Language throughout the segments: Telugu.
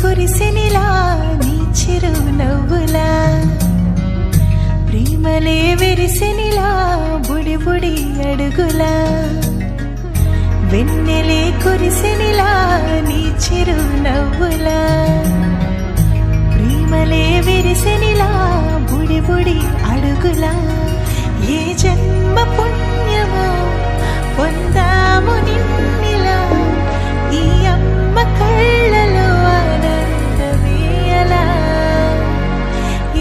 కురిసెనిలా నీ చిరు నవ్వులా ప్రేమలే విరిసెనిలా బుడి బుడి అడుగులా వెన్నెలే కురిసెనిలా నీ చిరు నవ్వులా ప్రేమలే విరిసెనిలా బుడి బుడి అడుగులా ఏ జన్మ పుణ్యమో పొందాము నిన్నిలా ఈ అమ్మ కళ్ళలో ఆనందమే అలా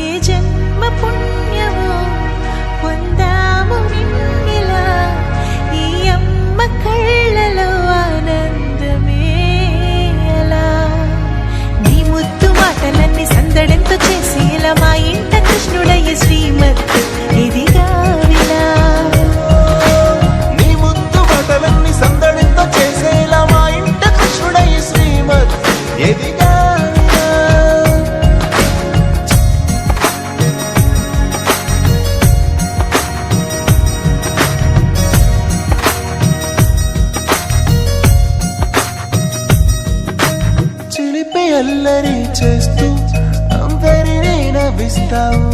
ఏ జన్మ పుణ్యమో పొందాము నిన్నిలా ఈ అమ్మ కళ్ళలో ఆనందమే అలా నీ ముద్దు మాటలన్నీ సందడెంతో చేసి ఇలా మా ఇంట కృష్ణుడయ్య శ్రీమత్ ఇదిగా విలా నీ ముద్దు మాటలన్నీ సందడితో చేసేలా మా ఇంట కృష్ణుడయ్య శ్రీమత్ ఎదిగా చిలిపి అల్లరి చేస్తూ అందరినీ నవ్విస్తావు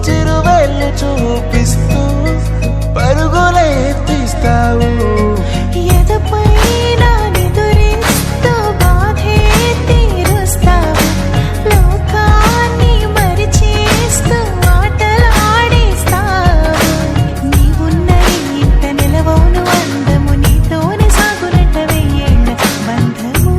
చిరువేళ్ళు చూపిస్తూ పరుగులే తీస్తావు ఎదపైన నిదురిస్తూ బాధే తీరుస్తావు లోకాన్ని మరిచేస్తూ ఆటలాడిస్తావు నీవున్న ఇంత నిలవవును అందము నీతోనే సాగునట్ట వెయ్యేళ్ళ బంధము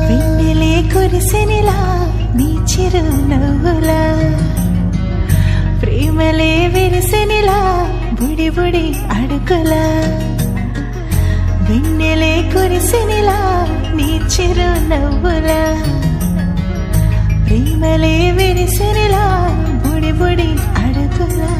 వెన్నెలే కురిసెనిలా నీ చిరు నవ్వులా ప్రేమలే విరిసెనిలా బుడి బుడి అడుగులా వెన్నెలే కురిసెనిలా నీ చిరు నవ్వులా ప్రేమలే విరిసెనిలా బుడి బుడి అడుగులా